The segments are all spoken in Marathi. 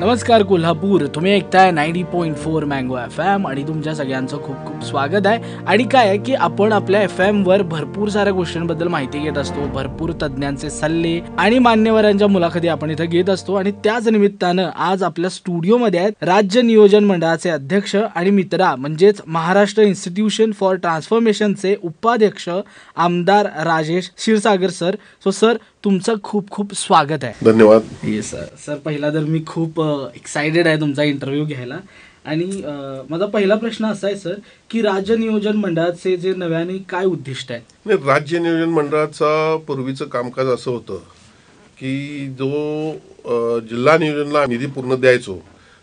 नमस्कार कोल्हापूर, तुम्ही ऐकताय 90.4 मँगो FM आणि तुमच्या सगळ्यांचं खूप खूप स्वागत आहे. आणि काय आहे की आपण आपल्या FM वर भरपूर साऱ्या गोष्टींबद्दल माहिती घेत असतो, भरपूर तज्ज्ञांचे सल्ले आणि मान्यवरांच्या मुलाखती आपण इथे घेत असतो. आणि त्याच निमित्तानं आज आपल्या स्टुडिओमध्ये आहेत राज्य नियोजन मंडळाचे अध्यक्ष आणि मित्रा म्हणजेच महाराष्ट्र इन्स्टिट्यूशन फॉर ट्रान्सफॉर्मेशनचे उपाध्यक्ष आमदार Rajesh Kshirsagar sir. So sir, तुमचं खूप खूप स्वागत आहे. धन्यवाद. Yes sir. सर, पहिला तर मी खूप एक्सायटेड आहे तुमचा इंटरव्ह्यू घ्यायला. आणि माझा पहिला प्रश्न असा आहे सर की राज्य नियोजन मंडळाचे जे नव्याने काय उद्दिष्ट आहे? राज्य नियोजन मंडळाचा पूर्वीचं कामकाज असं होतं की जो जिल्हा नियोजनला निधी पूर्ण द्यायचो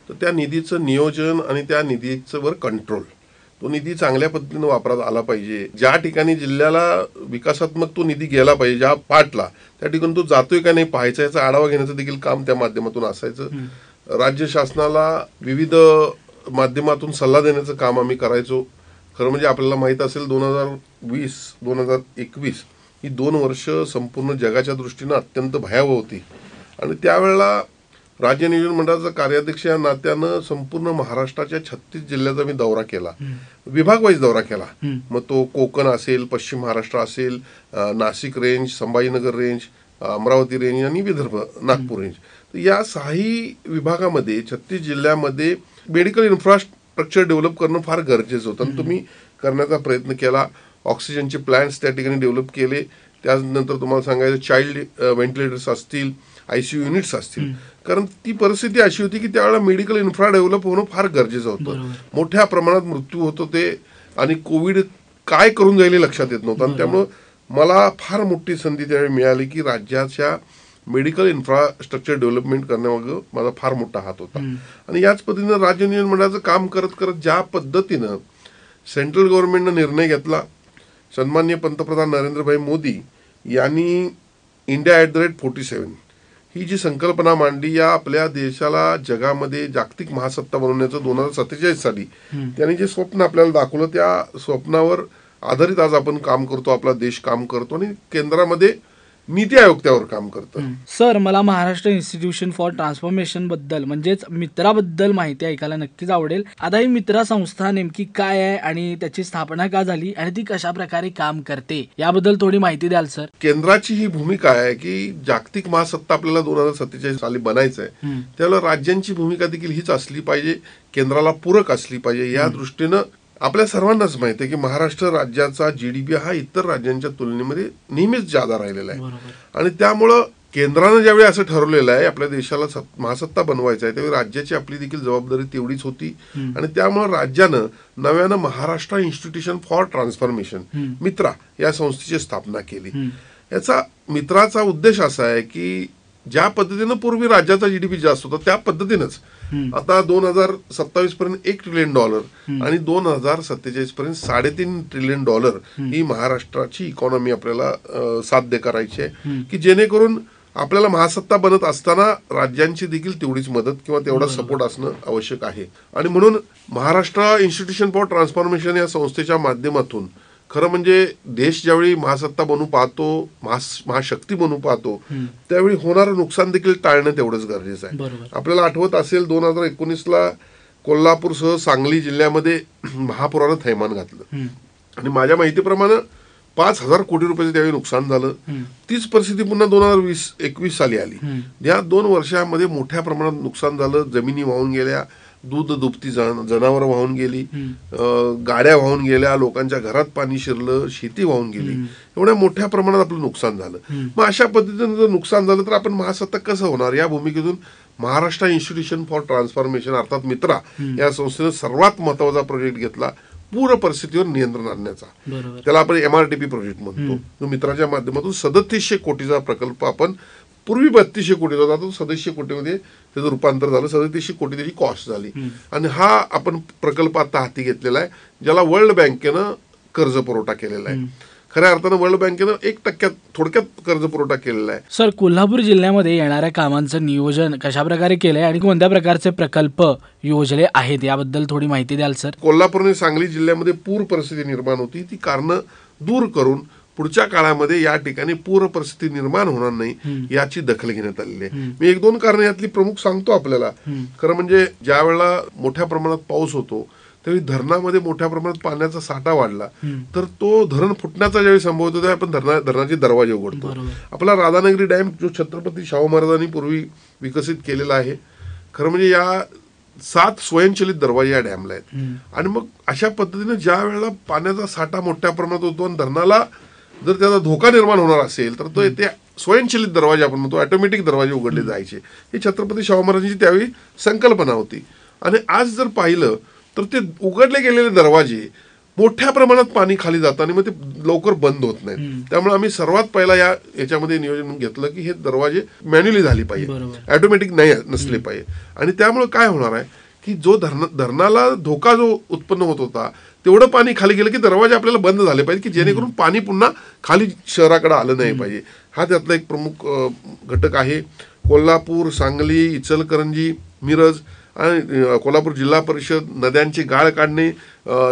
तर त्या निधीचं नियोजन आणि त्या निधीचं वर कंट्रोल, तो निधी चांगल्या पद्धतीने वापरात आला पाहिजे. ज्या ठिकाणी जिल्ह्याला विकासात्मक तो निधी गेला पाहिजे, ज्या पार्टला, त्या ठिकाणी तो जातोय का नाही पाहायचा, याचा आढावा घेण्याचं देखील काम त्या माध्यमातून असायचं. राज्य शासनाला विविध माध्यमातून सल्ला देण्याचं काम आम्ही करायचो. खरं म्हणजे आपल्याला माहीत असेल 2020-2021 ही 2 वर्ष संपूर्ण जगाच्या दृष्टीनं अत्यंत भयावह होती. आणि त्यावेळेला राज्य नियोजन मंडळाचा कार्याध्यक्ष या नात्यानं संपूर्ण महाराष्ट्राच्या 36 जिल्ह्याचा मी दौरा केला, विभाग वाईज दौरा केला. मग तो कोकण असेल, पश्चिम महाराष्ट्र असेल, Nashik range, Sambhajinagar range, Amravati range आणि विदर्भ नागपूर रेंज. तर या 6 विभागामध्ये 36 जिल्ह्यामध्ये मेडिकल इन्फ्रास्ट्रक्चर डेव्हलप करणं फार गरजेचं होतं आणि तुम्ही करण्याचा प्रयत्न केला. ऑक्सिजनचे प्लांट्स त्या ठिकाणी डेव्हलप केले. त्यानंतर तुम्हाला सांगायचं चाइल्ड व्हेंटिलेटर्स असतील, ICU युनिट्स असतील. कारण ती परिस्थिती अशी होती की त्यावेळेला मेडिकल इन्फ्रा डेव्हलप होणं फार गरजेचं होतं. मोठ्या प्रमाणात मृत्यू होत होते आणि कोविड काय करून जाईल लक्षात येत नव्हतं. आणि त्यामुळं मला फार मोठी संधी त्यावेळी मिळाली की राज्याच्या मेडिकल इन्फ्रास्ट्रक्चर डेव्हलपमेंट करण्यामागं माझा फार मोठा हात होता. आणि याच पद्धतीनं राज्य नियोजन मंडळाचं काम करत करत ज्या पद्धतीनं सेंट्रल गव्हर्नमेंटनं निर्णय घेतला, सन्माननीय पंतप्रधान नरेंद्रभाई मोदी यांनी इंडिया @47 ही जी संकल्पना मांडली, या आपल्या देशाला जगामध्ये जागतिक महासत्ता बनवण्याचं 2047 साली त्यांनी जे स्वप्न आपल्याला दाखवलं, त्या स्वप्नावर आधारित आज आपण काम करतो, आपला देश काम करतो आणि केंद्रामध्ये नीती आयोग त्यावर काम करतं. सर, मला महाराष्ट्र इन्स्टिट्यूशन फॉर ट्रान्सफॉर्मेशन बद्दल म्हणजेच मित्राबद्दल माहिती ऐकायला नक्कीच आवडेल. आता ही मित्रा संस्था नेमकी काय आहे आणि त्याची स्थापना का झाली आणि ती कशा प्रकारे काम करते, याबद्दल थोडी माहिती द्याल सर? केंद्राची ही भूमिका आहे की जागतिक महासत्ता आपल्याला 2047 साली बनायचं आहे. त्यावेळेला राज्यांची भूमिका देखील हीच असली पाहिजे, केंद्राला पूरक असली पाहिजे. या दृष्टीनं आपल्या सर्वांनाच माहिती आहे की महाराष्ट्र राज्याचा GDP हा इतर राज्यांच्या तुलनेमध्ये नेहमीच जादा राहिलेला आहे. आणि त्यामुळं केंद्रानं ज्यावेळी असं ठरवलेलं आहे आपल्या देशाला महासत्ता बनवायचं आहे, त्यावेळी राज्याची आपली देखील जबाबदारी तेवढीच होती. आणि त्यामुळे राज्यानं नव्यानं महाराष्ट्र इन्स्टिट्यूशन फॉर ट्रान्सफॉर्मेशन मित्रा या संस्थेची स्थापना केली. याचा मित्राचा उद्देश असा आहे की ज्या पद्धतीनं पूर्वी राज्याचा GDP जास्त होता त्या पद्धतीनंच आता 2027 पर्यंत $1 ट्रिलियन आणि 2047 पर्यंत $3.5 ट्रिलियन ही महाराष्ट्राची इकॉनॉमी आपल्याला साध्य करायची आहे की जेणेकरून आपल्याला महासत्ता बनत असताना राज्यांची देखील तेवढीच मदत किंवा तेवढा सपोर्ट असणं आवश्यक आहे. आणि म्हणून महाराष्ट्र इन्स्टिट्यूशन फॉर ट्रान्सफॉर्मेशन या संस्थेच्या माध्यमातून खरं म्हणजे देश ज्यावेळी महासत्ता बनू पाहतो, महाशक्ती बनू पाहतो, त्यावेळी होणारं नुकसान देखील टाळणं तेवढंच गरजेचं आहे. आपल्याला आठवत असेल 2019ला कोल्हापूरसह सांगली जिल्ह्यामध्ये महापुरानं थैमान घातलं आणि माझ्या माहितीप्रमाणे 5,000 कोटी रुपयाचं त्यावेळी नुकसान झालं. तीच परिस्थिती पुन्हा 2020-21 साली आली. या 2 वर्षामध्ये मोठ्या प्रमाणात नुकसान झालं. जमिनी वाहून गेल्या, दूध दुभती जनावरं वाहून गेली, गाड्या वाहून गेल्या, लोकांच्या घरात पाणी शिरलं, शेती वाहून गेली. एवढ्या मोठ्या प्रमाणात आपलं नुकसान झालं. मग अशा पद्धतीनं जर नुकसान झालं तर आपण महासत्ता कसं होणार, या भूमिकेतून महाराष्ट्र इन्स्टिट्यूशन फॉर ट्रान्सफॉर्मेशन अर्थात मित्रा या संस्थेनं सर्वात महत्वाचा प्रोजेक्ट घेतला पूर परिस्थितीवर नियंत्रण आणण्याचा. त्याला आपण MRTP प्रोजेक्ट म्हणतो. तो मित्राच्या माध्यमातून 3700 कोटीचा प्रकल्प, आपण पूर्वी 3200 कोटी होता, तो 3700 कोटीमध्ये त्याचं रूपांतर झालं. 3700 कोटी त्याची कॉस्ट झाली. आणि हा आपण प्रकल्प आता हाती घेतलेला आहे, ज्याला वर्ल्ड बँकेनं कर्ज पुरवठा केलेला आहे. खऱ्या अर्थानं वर्ल्ड बँकेनं 1% थोडक्यात कर्ज पुरवठा केलेला आहे. सर, कोल्हापूर जिल्ह्यामध्ये येणाऱ्या कामांचं नियोजन कशा प्रकारे केलंय आणि कोणत्या प्रकारचे प्रकल्प योजले आहेत, याबद्दल थोडी माहिती द्याल सर? कोल्हापूर आणि सांगली जिल्ह्यामध्ये पूर परिस्थिती निर्माण होती, ती कारणं दूर करून पुढच्या काळामध्ये या ठिकाणी पूर परिस्थिती निर्माण होणार नाही याची दखल घेण्यात आलेली आहे. मी 1-2 कारण यातली प्रमुख सांगतो आपल्याला. खरं म्हणजे ज्या वेळेला मोठ्या प्रमाणात पाऊस होतो त्यावेळी धरणामध्ये मोठ्या प्रमाणात पाण्याचा साठा वाढला तर तो धरण फुटण्याचा ज्यावेळी संभव होतो त्यावेळी आपण धरणाचे दरवाजे उघडतो. आपला राधानगरी डॅम जो छत्रपती शाहू महाराजांनी पूर्वी विकसित केलेला आहे, खरं म्हणजे या 7 स्वयंचलित दरवाजे या डॅमला आहेत. आणि मग अशा पद्धतीने ज्या वेळेला पाण्याचा साठा मोठ्या प्रमाणात होतो आणि धरणाला जर त्याचा धोका निर्माण होणार असेल तर तो ते स्वयंचलित दरवाजे आपण म्हणतो ऑटोमॅटिक दरवाजे उघडले जायचे. ही छत्रपती शाहू महाराजांची त्यावेळी संकल्पना होती. आणि आज जर पाहिलं तर ते उघडले गेलेले दरवाजे मोठ्या प्रमाणात पाणी खाली जातं आणि मग ते लवकर बंद होत नाही. त्यामुळे आम्ही सर्वात पहिला याच्यामध्ये नियोजन घेतलं की हे दरवाजे मॅन्युअली झाली पाहिजे, ऑटोमॅटिक नाही नसले पाहिजे. आणि त्यामुळे काय होणार आहे की जो धरणाला धोका जो उत्पन्न होत होता तेवढं पाणी खाली गेलं की दरवाजे आपल्याला बंद झाले पाहिजे की जेणेकरून पाणी पुन्हा खाली शहराकडे आलं नाही पाहिजे. हा त्यातला एक प्रमुख घटक आहे. कोल्हापूर, सांगली, इचलकरंजी, मिरज आणि कोल्हापूर जिल्हा परिषद, नद्यांची गाळ काढणे,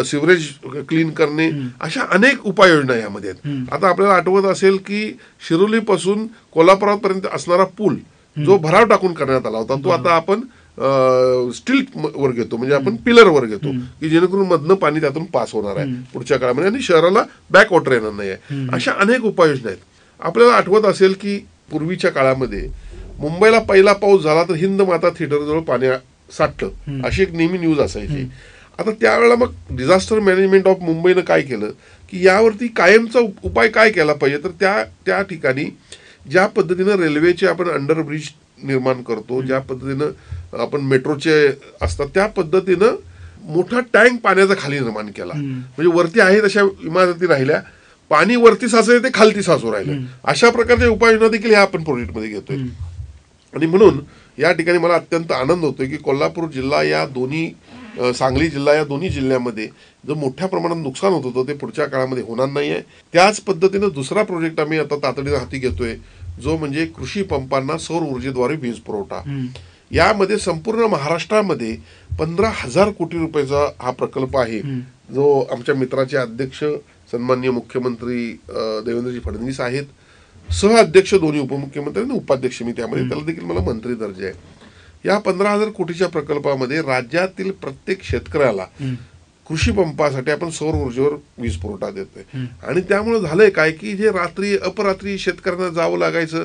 सिवरेज क्लीन करणे, अशा अनेक उपाययोजना यामध्ये आहेत. आता आपल्याला आठवत असेल की शिरोलीपासून कोल्हापुरापर्यंत असणारा पूल जो भराव टाकून करण्यात आला होता तो आता आपण स्टील वर घेतो, म्हणजे आपण पिलर वर घेतो की जेणेकरून मधनं पाणी त्यातून पास होणार आहे पुढच्या काळामध्ये आणि शहराला बॅक वॉटर येणार नाही आहे. अशा अनेक उपाययोजना आहेत. आपल्याला आठवत असेल की पूर्वीच्या काळामध्ये मुंबईला पहिला पाऊस झाला तर हिंद माता थिएटर जवळ पाणी साठलं अशी एक नेहमी न्यूज असायची. आता त्यावेळेला मग डिझास्टर मॅनेजमेंट ऑफ मुंबईनं काय केलं की यावरती कायमचा उपाय काय केला पाहिजे, तर त्या ठिकाणी ज्या पद्धतीनं रेल्वेचे आपण अंडरब्रिज निर्माण करतो, ज्या पद्धतीनं आपण मेट्रोचे असतात त्या पद्धतीनं मोठा टँक पाण्याचा खाली निर्माण केला. म्हणजे वरती आहे तशा इमारती राहिल्या, पाणी वरती साचलं ते खालती साचू राहिलं. अशा प्रकारच्या उपाययोजना देखील ह्या आपण प्रोजेक्टमध्ये घेतोय. आणि म्हणून या ठिकाणी मला अत्यंत आनंद होतोय की कोल्हापूर जिल्हा या दोन्ही, सांगली जिल्हा या दोन्ही जिल्ह्यामध्ये जो मोठ्या प्रमाणात नुकसान होत होतं ते पुढच्या काळामध्ये होणार नाहीये. त्याच पद्धतीनं दुसरा प्रोजेक्ट आम्ही आता तातडीने हाती घेतोय जो म्हणजे कृषी पंपांना सौर ऊर्जेद्वारे वीज पुरवठा. यामध्ये संपूर्ण महाराष्ट्रामध्ये 15,000 कोटी रुपयाचा हा प्रकल्प आहे जो आमच्या मित्राचे अध्यक्ष सन्माननीय मुख्यमंत्री देवेंद्रजी फडणवीस आहेत, सहअध्यक्ष दोन्ही उपमुख्यमंत्री आणि उपाध्यक्ष मी त्यामध्ये, त्याला देखील मला मंत्री दर्जा आहे. या 15,000 कोटीच्या प्रकल्पामध्ये राज्यातील प्रत्येक शेतकऱ्याला कृषी पंपासाठी आपण सौर ऊर्जेवर वीज पुरवठा देतोय. आणि त्यामुळे झालंय काय की जे रात्री अपरात्री शेतकऱ्यांना जावं लागायचं,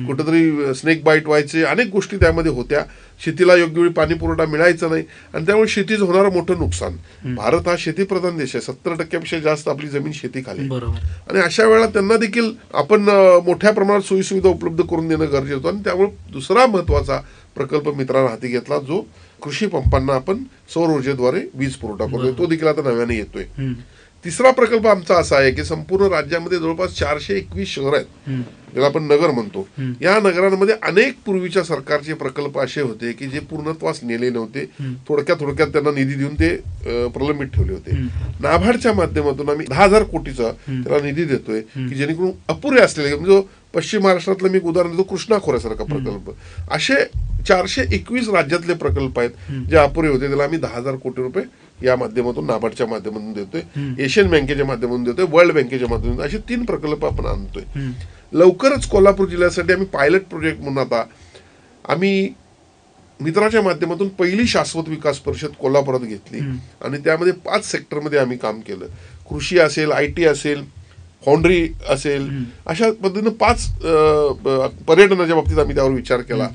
कुठेतरी स्नेक बाईट व्हायचे, अनेक गोष्टी त्यामध्ये होत्या, शेतीला योग्य वेळी पाणी पुरवठा मिळायचा नाही आणि त्यामुळे शेतीचं होणारं मोठं नुकसान. भारत हा शेतीप्रधान देश आहे, 70% जास्त आपली जमीन शेतीखाली, आणि अशा वेळेला त्यांना देखील आपण मोठ्या प्रमाणात सोयीसुविधा उपलब्ध करून देणं गरजेचं होतं. आणि त्यामुळे दुसरा महत्वाचा प्रकल्प मित्रांना हाती घेतला जो कृषी पंपांना आपण सौर ऊर्जेद्वारे वीज पुरवठा करतोय, तो देखील आता नव्याने येतोय. तिसरा प्रकल्प आमचा असा आहे की संपूर्ण राज्यामध्ये जवळपास 421 शहर आहेत ज्याला आपण नगर म्हणतो. या नगरांमध्ये अनेक पूर्वीच्या सरकारचे प्रकल्प असे होते की जे पूर्णत्वास नेले नव्हते, थोडक्यात त्यांना निधी देऊन ते प्रलंबित ठेवले होते. नाबार्डच्या माध्यमातून आम्ही 10,000 कोटीचा त्याला निधी देतोय की जेणेकरून अपुरे असलेले, म्हणजे पश्चिम महाराष्ट्रातलं मी एक उदाहरण देतो, कृष्णा खोऱ्यासारखा प्रकल्प, असे 421 राज्यातले प्रकल्प आहेत जे अपुरे होते, त्याला आम्ही 10,000 कोटी रुपये या माध्यमातून नाबार्डच्या माध्यमातून देतोय, एशियन बँकेच्या माध्यमातून देतोय, वर्ल्ड बँकेच्या माध्यमातून, असे 3 प्रकल्प आपण आणतोय. लवकरच कोल्हापूर जिल्ह्यासाठी आम्ही पायलट प्रोजेक्ट म्हणून आता आम्ही मित्राच्या माध्यमातून पहिली शाश्वत विकास परिषद कोल्हापुरात घेतली आणि त्यामध्ये 5 सेक्टरमध्ये आम्ही काम केलं. कृषी असेल, IT असेल, फाउंड्री असेल, अशा पद्धतीनं 5 पर्यटनाच्या बाबतीत आम्ही त्यावर विचार केला.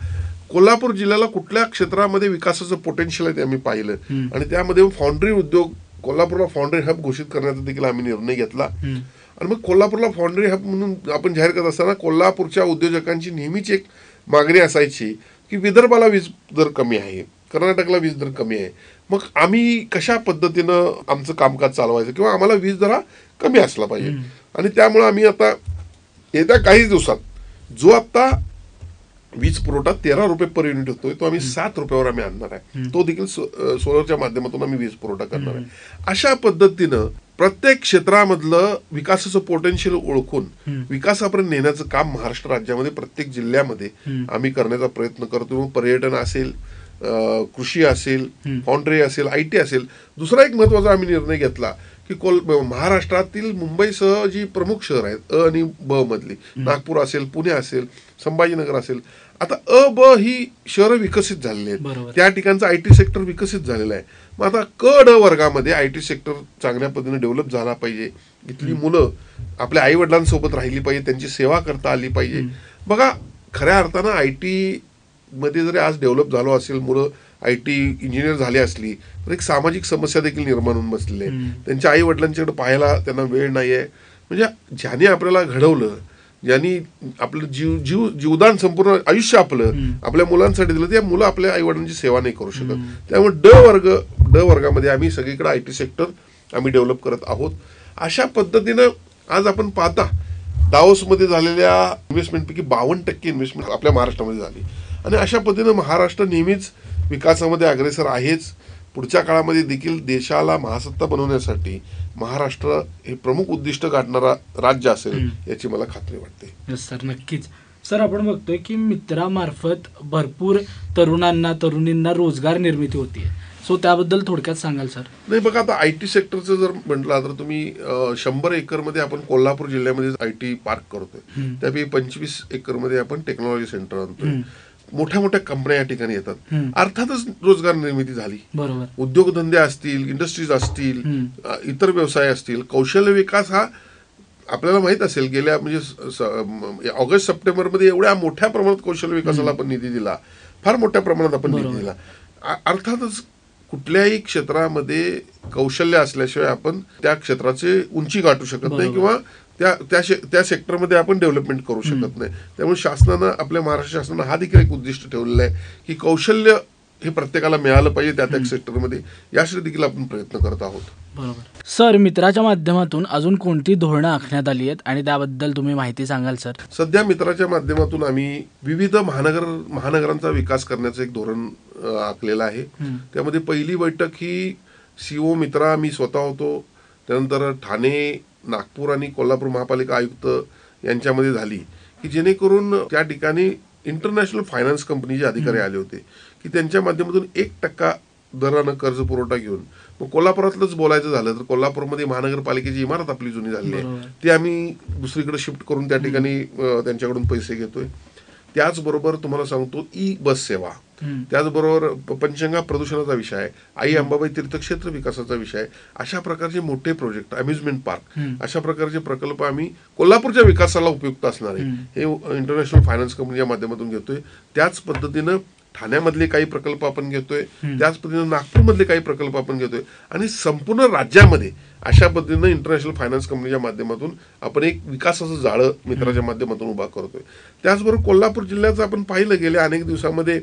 कोल्हापूर जिल्ह्याला कुठल्या क्षेत्रामध्ये विकासाचं पोटेन्शियल आहे ते आम्ही पाहिलं आणि त्यामध्ये फाउंड्री उद्योग, कोल्हापूरला फाउंड्री हब घोषित करण्याचा देखील आम्ही निर्णय घेतला. आणि मग कोल्हापूरला फाउंड्री हब म्हणून आपण जाहीर करत असताना कोल्हापूरच्या उद्योजकांची नेहमीच एक मागणी असायची की विदर्भाला वीज दर कमी आहे, कर्नाटकला वीज दर कमी आहे, मग आम्ही कशा पद्धतीनं आमचं कामकाज चालवायचं किंवा आम्हाला वीज दरा कमी असला पाहिजे. आणि त्यामुळे आम्ही आता येत्या काही दिवसात जो आता वीज पुरवठा 13 रुपये पर युनिट होतोय तो आम्ही 7 रुपयावर आम्ही आणणार आहे, तो देखील सोलरच्या माध्यमातून आम्ही वीज पुरवठा करणार आहे. अशा पद्धतीनं प्रत्येक क्षेत्रामधलं विकासाचं पोटेन्शियल ओळखून विकासापर्यंत नेण्याचं काम महाराष्ट्र राज्यामध्ये प्रत्येक जिल्ह्यामध्ये आम्ही करण्याचा प्रयत्न करतो. पर्यटन असेल, कृषी असेल, फाउंड्री असेल, IT असेल. दुसरा एक महत्वाचा आम्ही निर्णय घेतला की महाराष्ट्रातील मुंबईसह जी प्रमुख शहर आहेत अ आणि ब मधली, नागपूर असेल, पुणे असेल, संभाजीनगर असेल, आता अ ब ही शहरं विकसित झालेली आहेत, त्या ठिकाणचं आयटी सेक्टर विकसित झालेलं आहे. मग आता क ड वर्गामध्ये आयटी सेक्टर चांगल्या पद्धतीने डेव्हलप झाला पाहिजे. इथली मुलं आपल्या आई वडिलांसोबत राहिली पाहिजे, त्यांची सेवा करता आली पाहिजे. बघा, खऱ्या अर्थानं आयटी मध्ये जरी आज डेव्हलप झालो असेल, मुलं आयटी इंजिनियर झाली असली, तर एक सामाजिक समस्या देखील निर्माण होऊन बसलेली आहे. त्यांच्या आई वडिलांच्याकडे पाहायला त्यांना वेळ नाहीये. म्हणजे ज्याने आपल्याला घडवलं, ज्यांनी आपलं जीवदान संपूर्ण आयुष्य आपल्या मुलांसाठी दिलं, त्या मुलं आपल्या आई वडिलांची सेवा नाही करू शकत. त्यामुळे ड वर्गामध्ये आम्ही सगळीकडे आयटी सेक्टर आम्ही डेव्हलप करत आहोत. अशा पद्धतीनं आज आपण पाहता दावोसमध्ये झालेल्या इन्व्हेस्टमेंटपैकी 52% इन्व्हेस्टमेंट आपल्या महाराष्ट्रामध्ये झाली. आणि अशा पद्धतीनं महाराष्ट्र नेहमीच विकासामध्ये अग्रेसर आहेच. पुढच्या काळामध्ये देखील देशाला महासत्ता बनवण्यासाठी महाराष्ट्र हे प्रमुख उद्दिष्ट गाठणारा राज्य असेल याची मला खात्री वाटते. सर, नक्कीच. सर, आपण बघतोय की मित्रामार्फत भरपूर तरुणींना रोजगार निर्मिती होतीये. सो त्याबद्दल थोडक्यात सांगाल सर? नाही, बघा, आता आयटी सेक्टरचं जर म्हटलं तर तुम्ही 100 एकरमध्ये आपण कोल्हापूर जिल्ह्यामध्ये आयटी पार्क करतोय, त्यापैकी 25 एकरमध्ये आपण टेक्नॉलॉजी सेंटर आणतोय. मोठ्या मोठ्या कंपन्या या ठिकाणी येतात. अर्थातच रोजगार निर्मिती झाली. बरोबर. उद्योगधंदे असतील, इंडस्ट्रीज असतील, इतर व्यवसाय असतील, कौशल्य विकास हा आपल्याला माहित असेल गेल्या म्हणजे ऑगस्ट सप्टेंबरमध्ये एवढ्या मोठ्या प्रमाणात कौशल्य विकासाला आपण निधी दिला, फार मोठ्या प्रमाणात आपण निधी दिला. अर्थातच कुठल्याही क्षेत्रामध्ये कौशल्य असल्याशिवाय आपण त्या क्षेत्राचे उंची गाठू शकत नाही किंवा त्या सेक्टरमध्ये आपण डेव्हलपमेंट करू शकत नाही. त्यामुळे शासनानं, आपल्या महाराष्ट्र शासनानं हा देखील एक उद्दिष्ट ठेवलेलं आहे की कौशल्य हे प्रत्येकाला मिळालं पाहिजे त्या सेक्टरमध्ये. यासाठी देखील आपण प्रयत्न करत आहोत. बरोबर. सर, मित्राच्या माध्यमातून अजून कोणती धोरणं आखण्यात आली आहेत आणि त्याबद्दल तुम्ही माहिती सांगाल सर? सध्या मित्राच्या माध्यमातून आम्ही विविध महानगरांचा विकास करण्याचं एक धोरण आखलेलं आहे. त्यामध्ये पहिली बैठक ही सीओ मित्रा, मी स्वतः होतो, त्यानंतर ठाणे, नागपूर आणि कोल्हापूर महापालिका आयुक्त यांच्यामध्ये झाली, की जेणेकरून त्या ठिकाणी इंटरनॅशनल फायनान्स कंपनीचे अधिकारी आले होते की त्यांच्या माध्यमातून 1% दरानं कर्ज पुरवठा घेऊन, मग कोल्हापुरातलंच बोलायचं झालं तर कोल्हापूरमध्ये महानगरपालिकेची इमारत आपली जुनी झालेली आहे, ती आम्ही दुसरीकडे शिफ्ट करून त्या ठिकाणी त्यांच्याकडून पैसे घेतोय. त्याचबरोबर तुम्हाला सांगतो ई बस सेवा, त्याचबरोबर पंचगंगा प्रदूषणाचा विषय आहे, आई अंबाबाई तीर्थक्षेत्र विकासाचा विषय आहे. अशा प्रकारचे मोठे प्रोजेक्ट, अम्युजमेंट पार्क, अशा प्रकारचे प्रकल्प आम्ही कोल्हापूरच्या विकासाला उपयुक्त असणारे हे इंटरनॅशनल फायनान्स कंपनीच्या माध्यमातून घेतोय. त्याच पद्धतीनं ठाण्यामधले काही प्रकल्प आपण घेतोय, त्याच पद्धतीनं नागपूरमधले काही प्रकल्प आपण घेतोय आणि संपूर्ण राज्यामध्ये अशा पद्धतीनं इंटरनॅशनल फायनान्स कंपनीच्या माध्यमातून आपण एक विकासाचं जाळं मित्राच्या माध्यमातून उभा करतोय. त्याचबरोबर कोल्हापूर जिल्ह्याचं आपण पाहिलं गेल्या अनेक दिवसामध्ये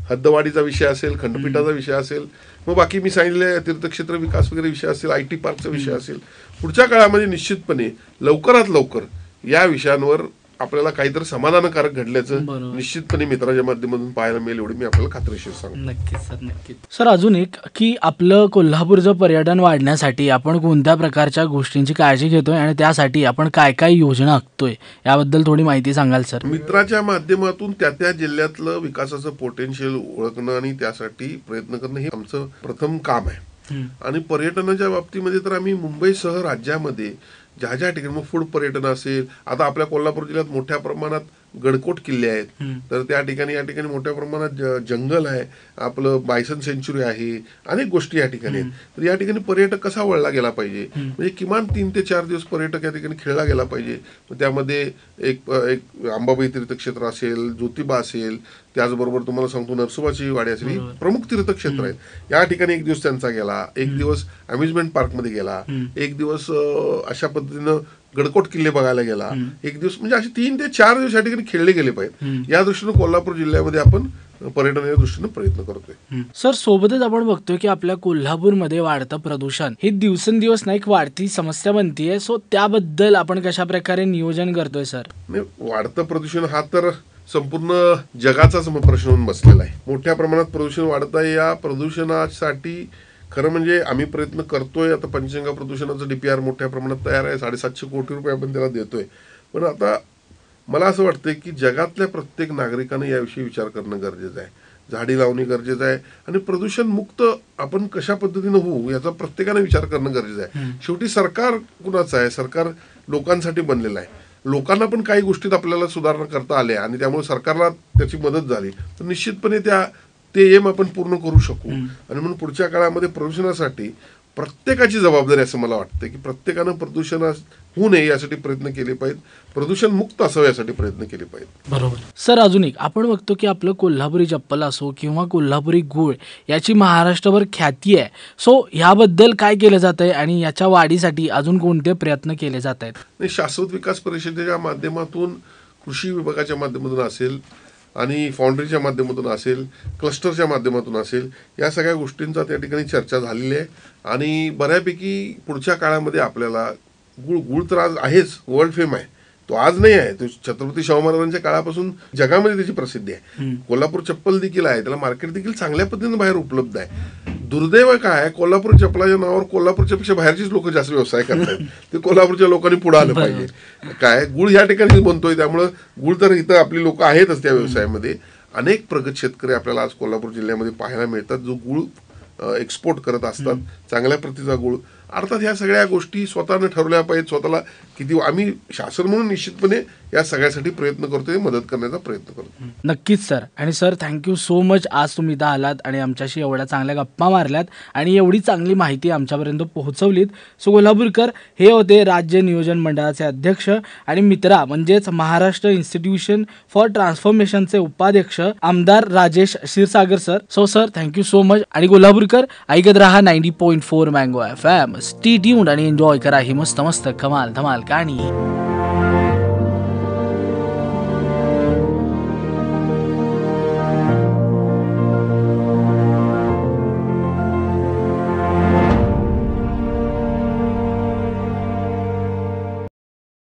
हद्दवाढीचा विषय असेल, खंडपीठाचा विषय असेल, मग बाकी मी सांगितले तीर्थक्षेत्र विकास वगैरे विषय असेल, आयटी पार्कचा विषय असेल, पुढच्या काळामध्ये निश्चितपणे लवकरात लवकर या विषयांवर आपल्याला काहीतरी समाधानकारक घडल्याचं निश्चितपणे मित्राच्या माध्यमातून पाहायला मिळेल, एवढी मी आपल्याला खात्रीशीर सांगतो. नक्कीच सर, नक्कीच. सर, अजून एक की आपलं कोल्हापूरचं पर्यटन वाढण्यासाठी आपण कोणत्या प्रकारच्या गोष्टींची काळजी घेतोय आणि त्यासाठी आपण काय काय योजना आखतोय याबद्दल थोडी माहिती सांगाल सर? मित्राच्या माध्यमातून त्या जिल्ह्यातलं विकासाचं पोटेन्शियल ओळखणं आणि त्यासाठी प्रयत्न करणं हे आमचं प्रथम काम आहे. आणि पर्यटनाच्या बाबतीमध्ये तर आम्ही मुंबईसह राज्यामध्ये ज्या ठिकाणी मग फूड पर्यटन असेल, आता आपल्या कोल्हापूर जिल्ह्यात मोठ्या प्रमाणात गडकोट किल्ले आहेत, तर त्या ठिकाणी या ठिकाणी मोठ्या प्रमाणात जंगल आहे, आपलं बायसन सेंच्युरी आहे, अनेक गोष्टी या ठिकाणी आहेत. तर या ठिकाणी पर्यटक कसा वळला गेला पाहिजे, म्हणजे किमान 3 ते 4 दिवस पर्यटक या ठिकाणी खेळला गेला पाहिजे. त्यामध्ये एक अंबाबाई तीर्थक्षेत्र असेल, ज्योतिबा असेल, त्याचबरोबर तुम्हाला सांगतो नरसोबाची वाडी असेल, प्रमुख तीर्थक्षेत्र आहेत. या ठिकाणी 1 दिवस त्यांचा गेला, 1 दिवस अम्युजमेंट पार्कमध्ये गेला, 1 दिवस अशा पद्धतीनं गडकोट किल्ले बघायला गेला, 1 दिवस, म्हणजे असे 3 ते 4 दिवस या ठिकाणी खेळले गेले पाहिजेत. या दृष्टीनं कोल्हापूर जिल्ह्यामध्ये आपण पर्यटन या दृष्टीनं प्रयत्न करतोय. सर, सोबतच आपण बघतोय की आपल्या कोल्हापूरमध्ये वाढतं प्रदूषण ही दिवसेंदिवस एक वाढती समस्या बनतीये. सो त्याबद्दल आपण कशा प्रकारे नियोजन करतोय सर? वाढतं प्रदूषण हा तर संपूर्ण जगाचाच प्रश्न होऊन बसलेला आहे. मोठ्या प्रमाणात प्रदूषण वाढत आहे. या प्रदूषणासाठी खरं म्हणजे आम्ही प्रयत्न करतोय. आता पंचगंगा प्रदूषणाचं DPR मोठ्या प्रमाणात तयार आहे, 750 कोटी रुपये आपण त्याला देतोय. पण आता मला असं वाटतंय की जगातल्या प्रत्येक नागरिकाने याविषयी विचार करणं गरजेचं आहे. झाडी लावणे गरजेचं आहे आणि प्रदूषण मुक्त आपण कशा पद्धतीनं होऊ याचा प्रत्येकाने विचार करणं गरजेचं आहे. शेवटी सरकार कुणाचं आहे? सरकार लोकांसाठी बनलेलं आहे. लोकांना पण काही गोष्टीत आपल्याला सुधारणा करता आल्या आणि त्यामुळे सरकारला त्याची मदत झाली तर निश्चितपणे ते एम आपण पूर्ण करू शकू. आणि म्हणून पुढच्या काळामध्ये प्रदूषणासाठी प्रत्येकाची जबाबदारी असं मला वाटतं की प्रत्येकानं प्रदूषण होऊ नये यासाठी प्रयत्न केले पाहिजेत, प्रदूषण मुक्त असावं यासाठी प्रयत्न केले पाहिजेत. बरोबर. सर अजून एक आपण बघतो की आपलं कोल्हापुरी चप्पल असो किंवा कोल्हापुरी गूळ याची महाराष्ट्रभर ख्याती आहे. सो ह्याबद्दल काय केलं जात आहे आणि याच्या वाढीसाठी अजून कोणते प्रयत्न केले जात आहेत? शाश्वत विकास परिषदेच्या माध्यमातून, कृषी विभागाच्या माध्यमातून असेल आणि फाउंड्रीच्या माध्यमातून असेल, क्लस्टरच्या माध्यमातून असेल, या सगळ्या गोष्टींचा त्या ठिकाणी चर्चा झालेली आहे. आणि बऱ्यापैकी पुढच्या काळामध्ये आपल्याला गुळ तर आज आहेच, वर्ल्ड फेम आहे, तो आज नाही आहे, तो छत्रपती शाहू महाराजांच्या काळापासून जगामध्ये त्याची प्रसिद्धी आहे. कोल्हापूर चप्पल देखील आहे, त्याला मार्केट देखील चांगल्या पद्धतीने बाहेर उपलब्ध आहे. दुर्दैव काय, कोल्हापूर चप्पलाच्या नावावर कोल्हापूरच्या पेक्षा बाहेरचीच लोक जास्त व्यवसाय करतात. ते कोल्हापूरच्या लोकांनी पुढे आलं पाहिजे. काय गुळ या ठिकाणी बनतोय त्यामुळं गुळ तर इथं आपली लोक आहेतच त्या व्यवसायामध्ये. अनेक प्रगत शेतकरी आपल्याला आज कोल्हापूर जिल्ह्यामध्ये पाहायला मिळतात जो गुळ एक्सपोर्ट करत असतात, चांगल्या प्रतीचा गुळ. अर्थात ह्या सगळ्या गोष्टी स्वतःनं ठरवल्या पाहिजेत. स्वतःला किती आम्ही शासन म्हणून निश्चितपणे या सगळ्यासाठी प्रयत्न करतोय, मदत करण्याचा प्रयत्न करतो. नक्कीच सर. आणि सर थँक्यू सो मच, आज तुम्ही इथं आलात आणि आमच्याशी एवढ्या चांगल्या गप्पा मारल्यात आणि एवढी चांगली माहिती आमच्यापर्यंत पोहोचवलीत. सो कोल्हापूरकर हे होते राज्य नियोजन मंडळाचे अध्यक्ष आणि मित्रा म्हणजेच महाराष्ट्र इन्स्टिट्यूशन फॉर ट्रान्सफॉर्मेशनचे उपाध्यक्ष आमदार Rajesh Kshirsagar sir. So sir thank you so much. आणि कोल्हापूरकर ऐकत राहा 90.4 मँगो FM. स्टे ट्यून्ड आणि एन्जॉय करा ही मस्त मस्त कमाल धमाल कहाणी.